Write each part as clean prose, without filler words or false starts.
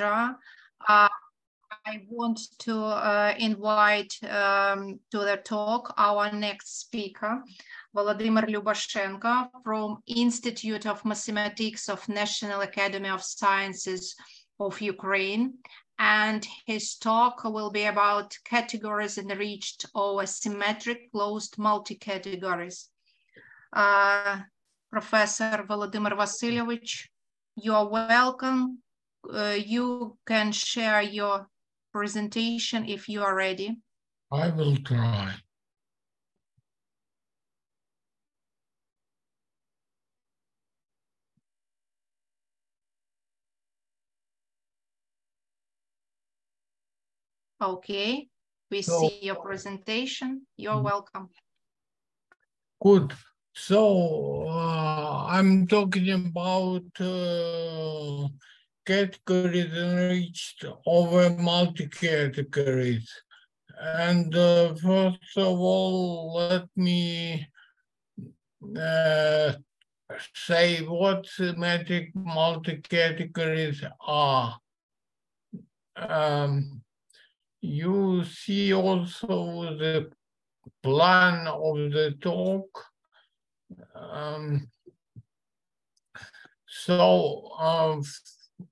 I want to invite to the talk our next speaker, Volodymyr Lyubashenko from Institute of Mathematics of National Academy of Sciences of Ukraine. And his talk will be about categories enriched over symmetric closed multi-categories. Professor Volodymyr Vasilyevich, you are welcome. You can share your presentation if you are ready. I will try. Okay, we see your presentation. You're welcome. Good. So I'm talking about categories enriched over multi-categories. And first of all, let me say what symmetric multi-categories are. You see also the plan of the talk.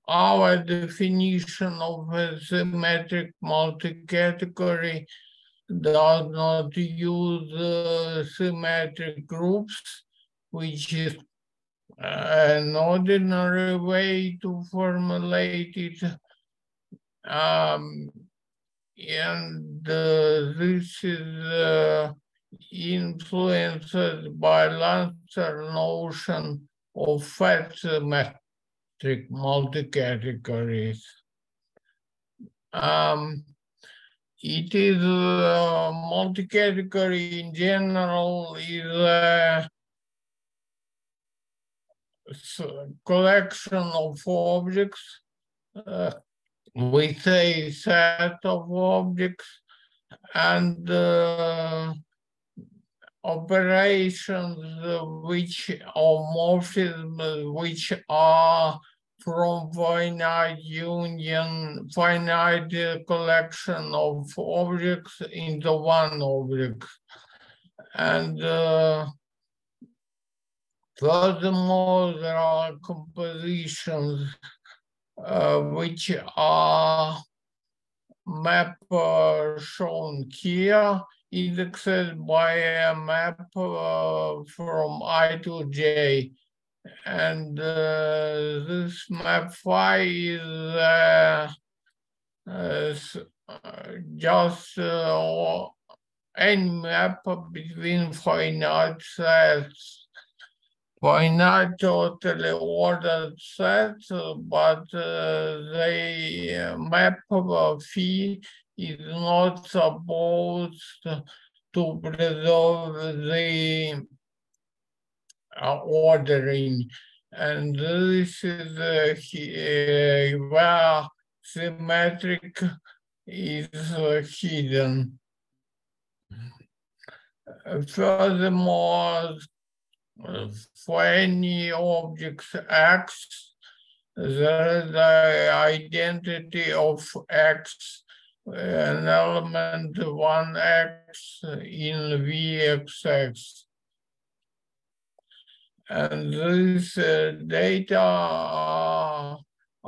Our definition of a symmetric multi-category does not use symmetric groups, which is an ordinary way to formulate it. And this is influenced by Lancer notion of fat symmetric multi-categories. It is multi-category in general is a collection of objects with a set of objects and operations which or morphisms which are from finite union, finite collection of objects into one object. And furthermore, there are compositions which are map shown here, indexed by a map from I to J. And this map phi is just any map between finite sets, finite totally ordered sets, but the map of phi is not supposed to preserve the ordering. And this is where symmetric is hidden. Furthermore, for any object X, there is the identity of X, an element 1X in VXX. And this data are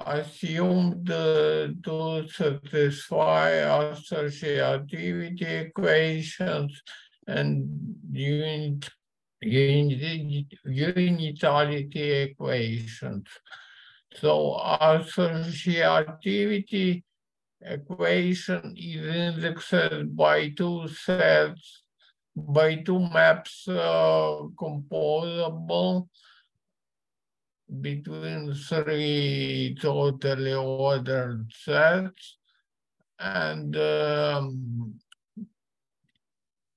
assumed to satisfy associativity equations and unitarity equations. So associativity equation is indexed by two sets, by two maps composable between three totally ordered sets. And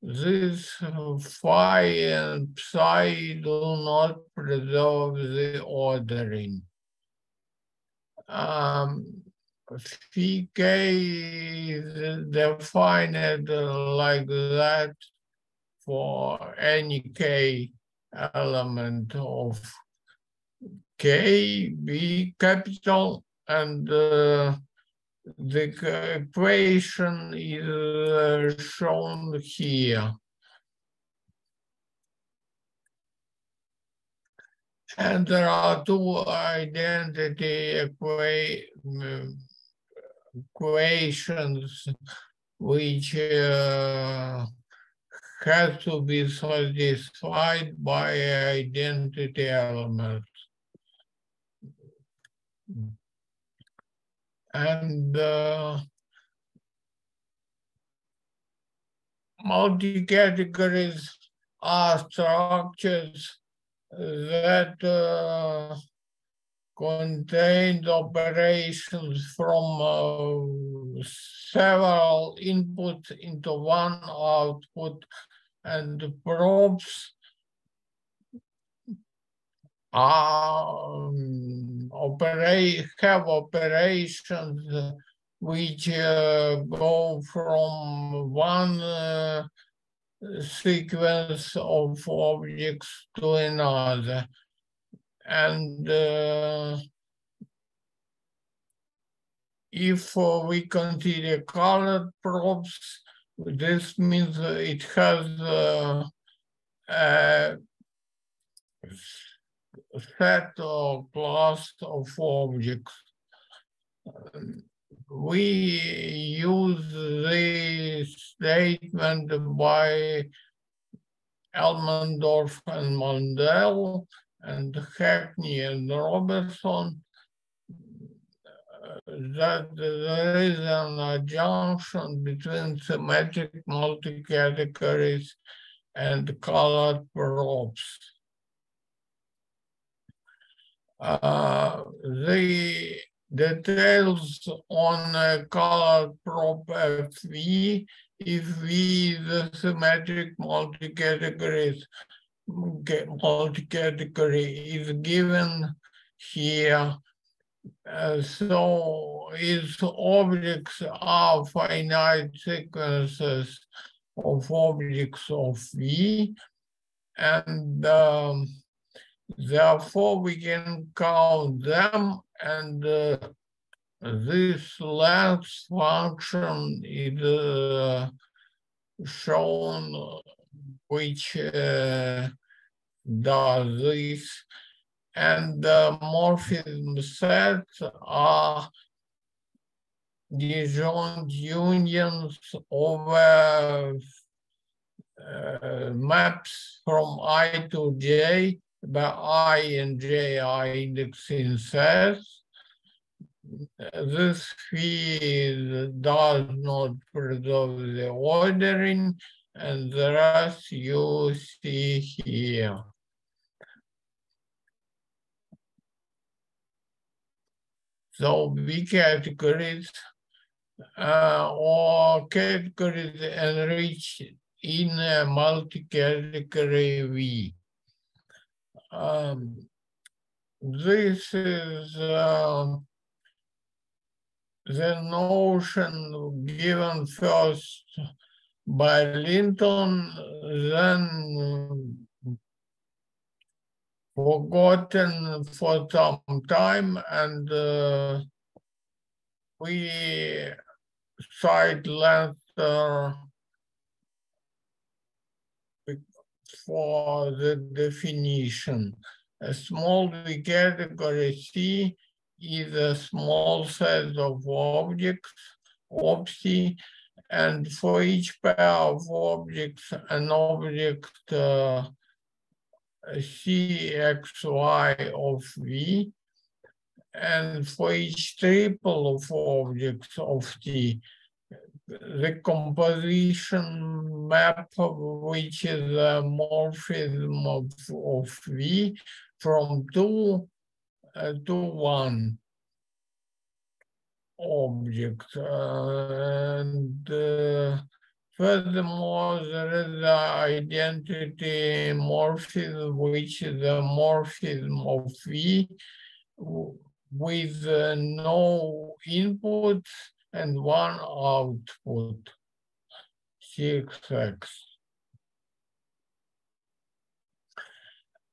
this phi and psi do not preserve the ordering. Phi k is defined like that for any k element of K, B capital, and the equation is shown here. And there are two identity equations which has to be satisfied by identity elements. And multi-categories are structures that contain operations from several inputs into one output, and the probes have operations which go from one sequence of objects to another. And if we consider colored probes, this means it has a set or class of objects. We use this statement by Elmendorf and Mundell and Hackney and Robertson that there is an adjunction between symmetric multi-categories and colored probes. The details on a colored probe FV, if V is a symmetric multi-category is given here. So its objects are finite sequences of objects of V, and therefore we can count them, and this length function is shown, which does this. And the morphism sets are disjoint unions over maps from I to J, where I and J are indexing sets. This field does not preserve the ordering, and the rest you see here. So B categories or categories enriched in a multi-category V. This is the notion given first by Linton, then forgotten for some time, and we cite Lancer for the definition. A small V category C is a small set of objects, OPSI, and for each pair of objects, an object CXY of V, and for each triple of objects of T, the composition map, which is a morphism of V from 2 to 1 object. And furthermore, there is the identity morphism, which is a morphism of V with no inputs and one output, CXX.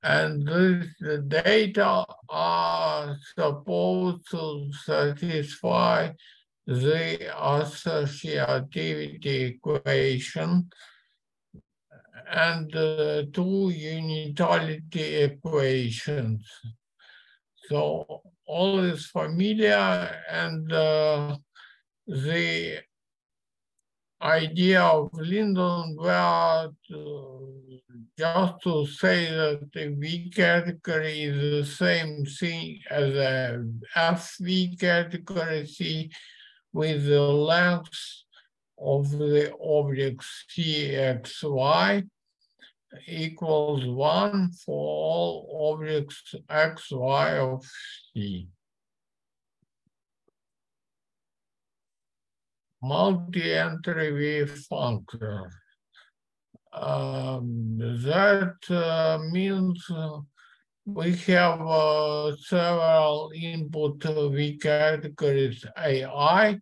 And these data are supposed to satisfy the associativity equation and two unitality equations. So all is familiar, and the idea of Lyndon-Ware just to say that the V category is the same thing as a FV category C with the length of the object CXY equals 1 for all objects XY of C. Multi-entry wave function. That means we have several input V categories AI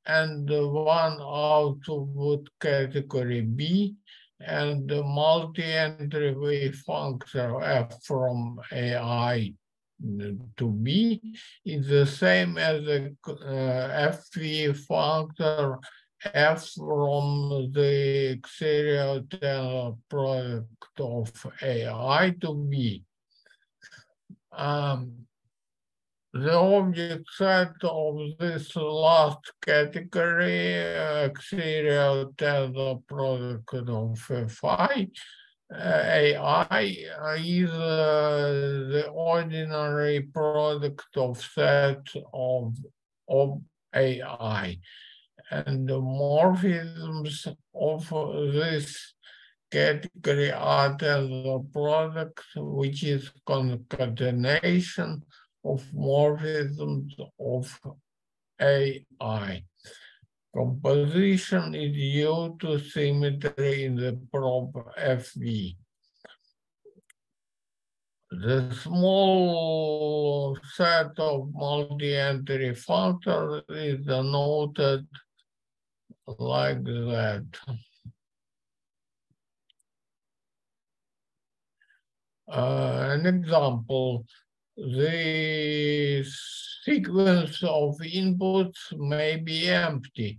and one output category B, and the multi-entry wave function F from AI to B is the same as the FV function F from the exterior product of AI to B. The object set of this last category, exterior tensor product of Phi, AI is the ordinary product of set of AI. And the morphisms of this category are tensor product, which is concatenation of morphisms of AI. Composition is due to symmetry in the prop FV. The small set of multi-entry functors is denoted like that. An example, the sequence of inputs may be empty.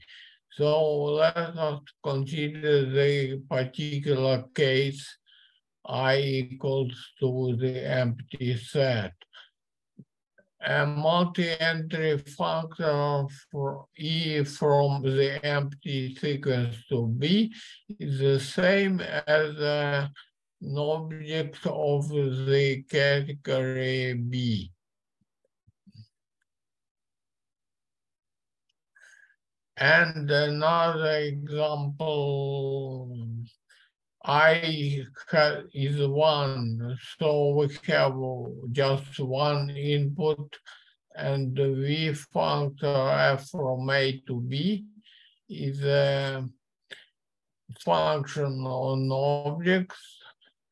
So let us consider the particular case I equals to the empty set. A multi-entry function for E from the empty sequence to B is the same as an object of the category B. And another example, I is 1, so we have just one input, and the V function F from A to B is a function on objects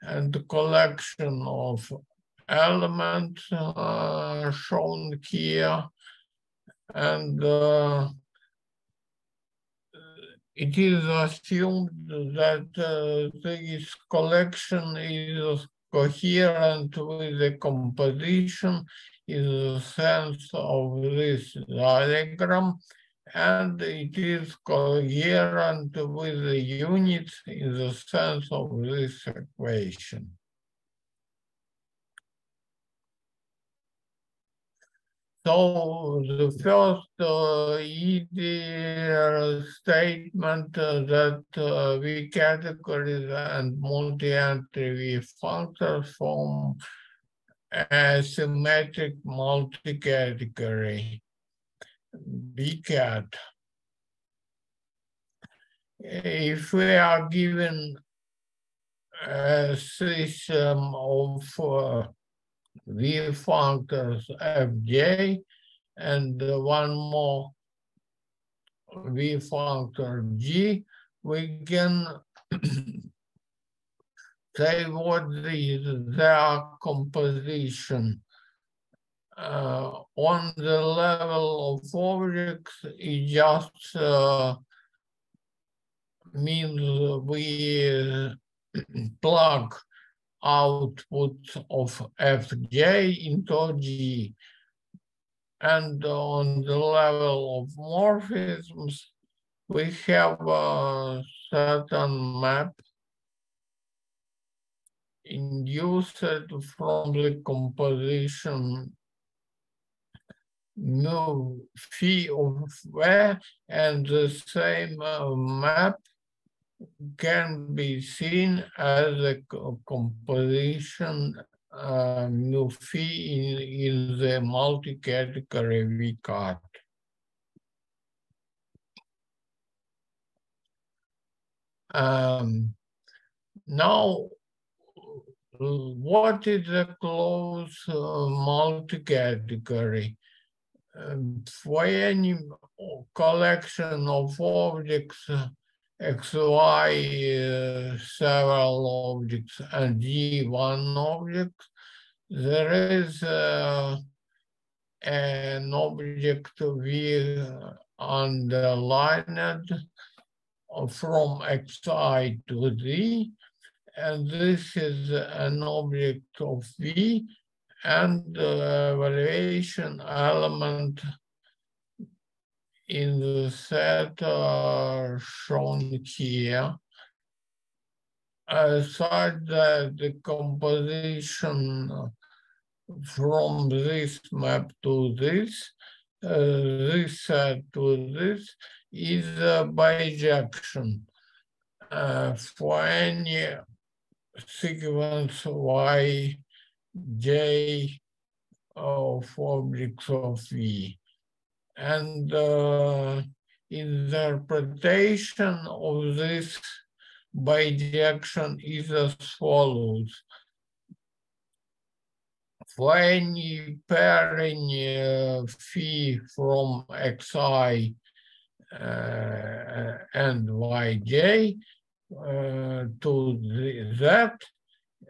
and the collection of elements shown here, and it is assumed that this collection is coherent with the composition in the sense of this diagram, and it is coherent with the units in the sense of this equation. So the first easier statement that V categories and multi-entry V functors form a symmetric multi-category V-cat. If we are given a system of V functors Fj and one more V functor G, we can say what is their composition. On the level of objects, it just means we plug output of Fj into G. And on the level of morphisms, we have a certain map induced from the composition mu phi of V, and the same map can be seen as a composition mu phi in the multi-category V-cut. Now, what is a closed multi-category? For any collection of objects, XY, several objects, and G, one object, there is an object V underlined from Xi to Z, and this is an object of V, and the evaluation element in the set shown here, such that the composition from this map to this set to this, is a bijection for any sequence Y, J of objects of V. And interpretation of this bijection is as follows. For any pairing phi from Xi and Yj to Z,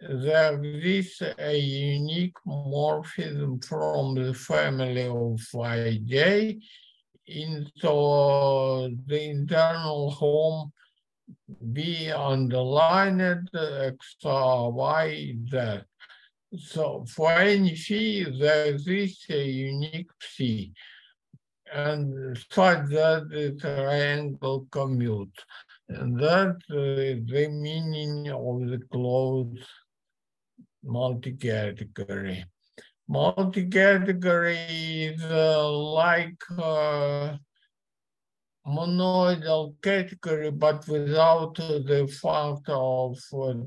there exists a unique morphism from the family of Yj into the internal home B underlined XY Z. So for any phi, there exists a unique psi, and such that the triangle commute. And that is the meaning of the closed multi-category. Multi-category is like monoidal category, but without the factor of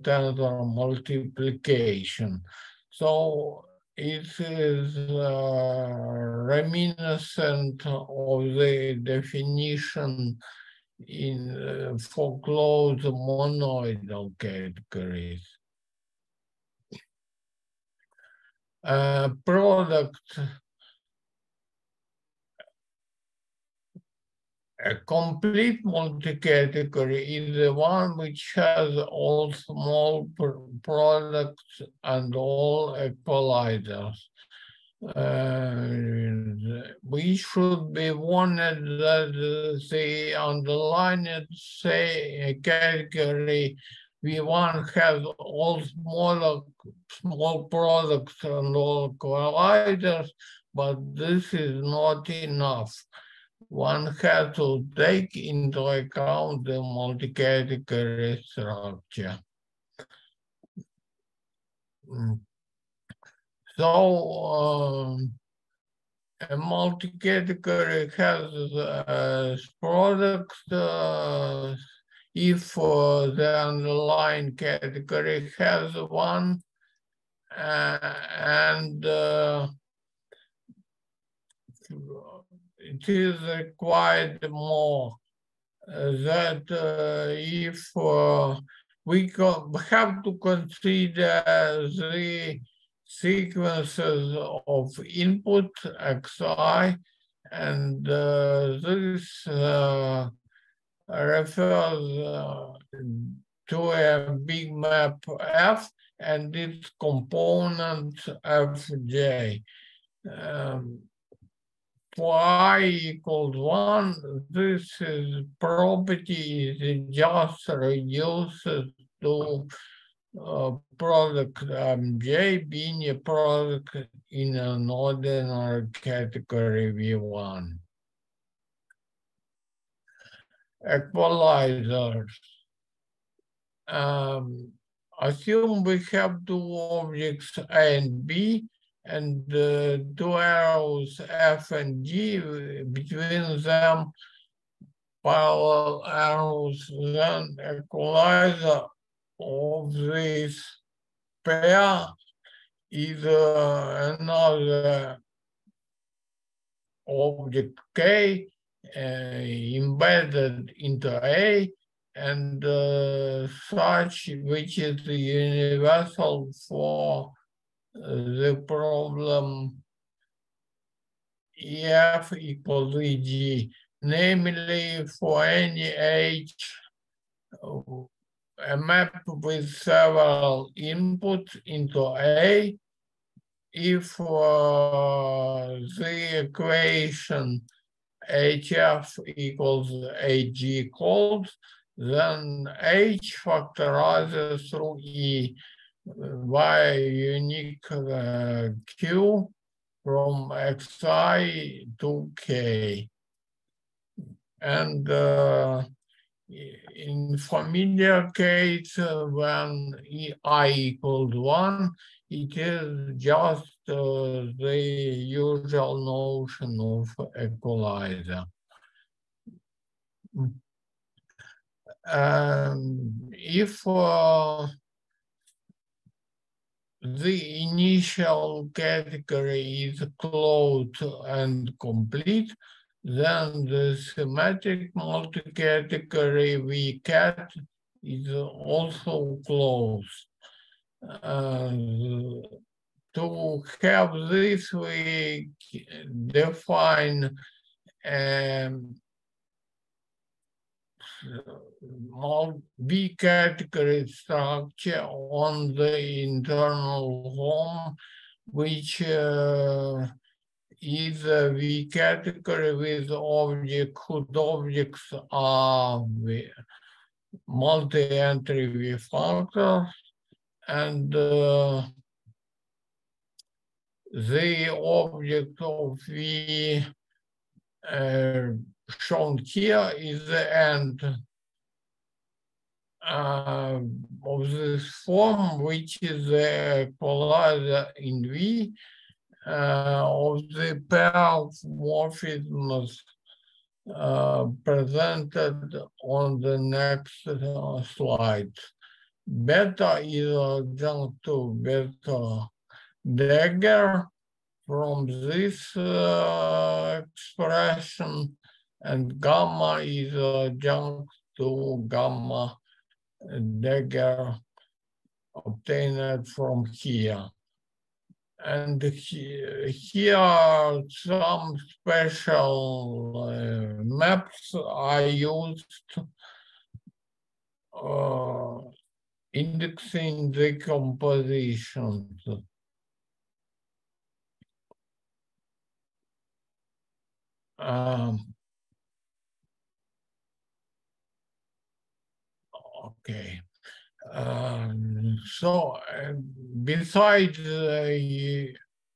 tensor multiplication. So it is reminiscent of the definition in for closed monoidal categories. Product. A complete multi-category is the one which has all small products and all equalizers. We should be warned that the underlined say category V1 has all small products and all equalizers, but this is not enough. One has to take into account the multi-category structure. So a multi-category has products if the underlying category has one, and it is required more that if we have to consider the sequences of input Xi, and this refers to a big map F and its component Fj. For I equals 1, this is property is just reduced to product J being a product in an ordinary category V1. Equalizers. Assume we have two objects A and B, and two arrows F and G, between them parallel arrows. Then equalizer of this pair is another object K embedded into A, and such, which is universal for the problem EF equals EG, namely for any H, a map with several inputs into A, if the equation HF equals AG holds, then H factorizes through E via unique Q from Xi to K. And in familiar case, when I equals 1, it is just the usual notion of equalizer. If the initial category is closed and complete, then the symmetric multi-category VCAT is also closed. To have this, we define B category structure on the internal home, which is a V category with object whose objects are multi-entry V functors, and the object of V shown here is the end of this form, which is the equalizer in V of the pair of morphisms presented on the next slide. Beta is adjunct to beta dagger from this expression, and gamma is adjunct to gamma dagger obtained from here. And here are some special maps I used indexing the compositions. Okay. So besides the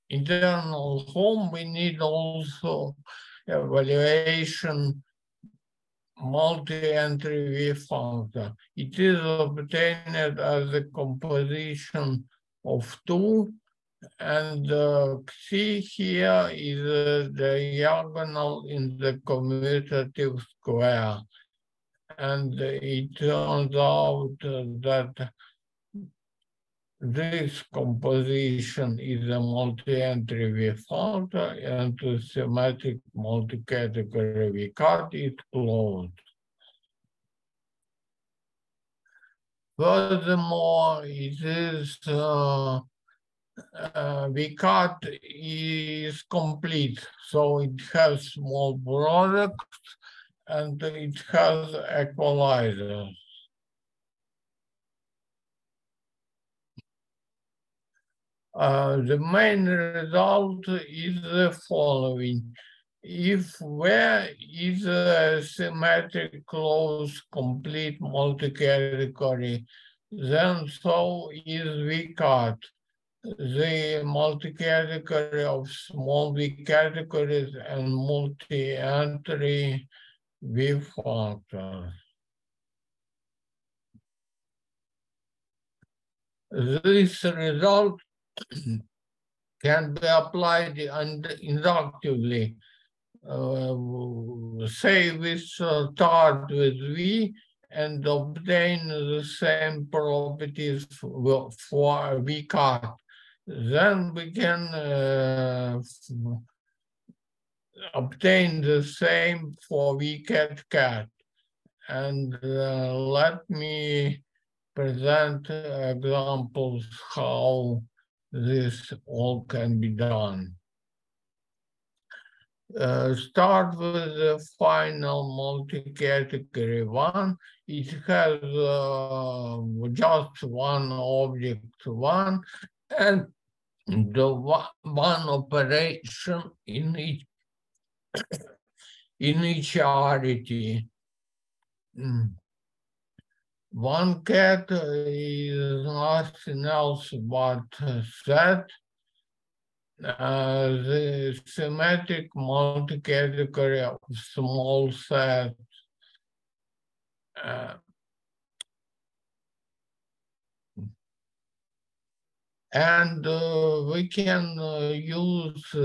internal home, we need also evaluation multi-entry V functor. It is obtained as a composition of two, and Xi here is a diagonal in the commutative square. And it turns out that this composition is a multi-entry V functor, and the symmetric multi-category VCAT is closed. Furthermore, it is VCAT is complete, so it has small products and it has equalizers. The main result is the following. If where is a symmetric closed complete multi-category then so is vcat, the multi-category of small v categories and multi-entry v functors. This result can be applied inductively. Say we start with V and obtain the same properties for vcat. Then we can obtain the same for vcat. And let me present examples how this all can be done. Start with the final multi-category one. It has just one object one and the one operation in each arity. One cat is nothing else but set. The symmetric multi-category of small sets. And we can use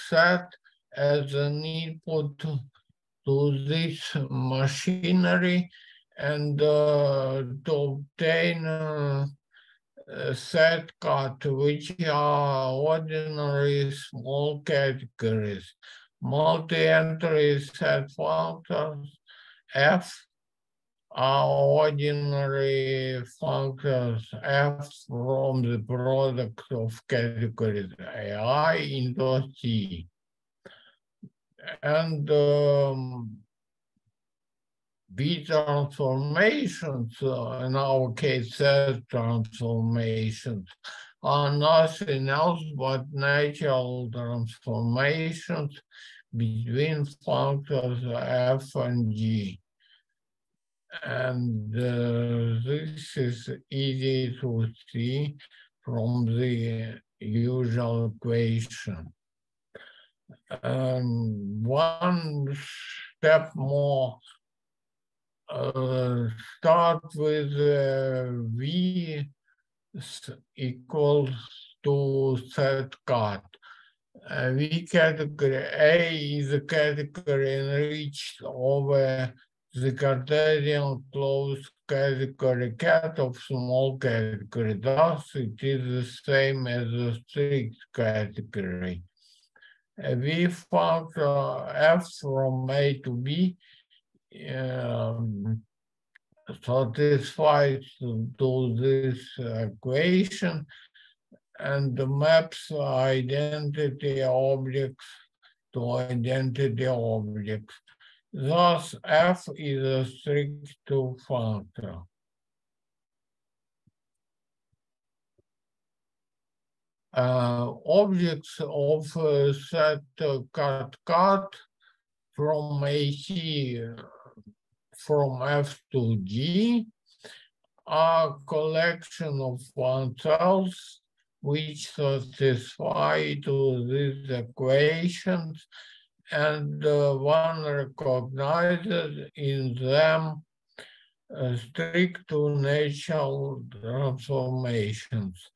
set as an input to this machinery and to obtain set cut, which are ordinary small categories. Multi-entry set functors F are ordinary functors F from the product of categories I into C. And B transformations, in our case, Z transformations, are nothing else but natural transformations between functors F and G. And this is easy to see from the usual equation. One step more. Start with V equals to set cut. V category A is a category enriched over the Cartesian closed category cat of small category. Thus, it is the same as a strict category. A V functor F from A to B satisfies to this equation and maps identity objects to identity objects. Thus, F is a strict two functor. Objects of set cut from AC from F to G are collection of functors which satisfy to these equations, and one recognizes in them strict to natural transformations.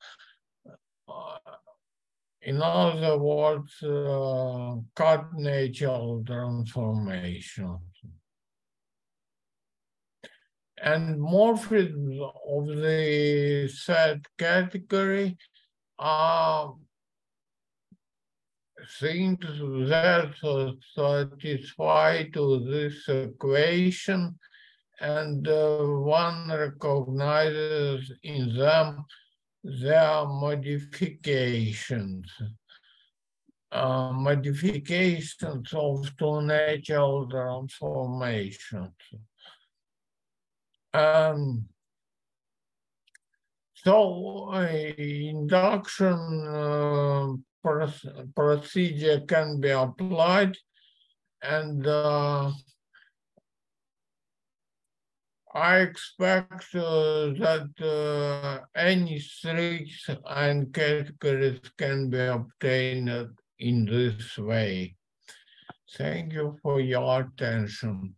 In other words, cut natural transformations. And morphisms of the set category are things that satisfy to this equation, and one recognizes in them their modifications. Modifications of two natural transformations. So induction procedure can be applied, and I expect that any streets and categories can be obtained in this way. Thank you for your attention.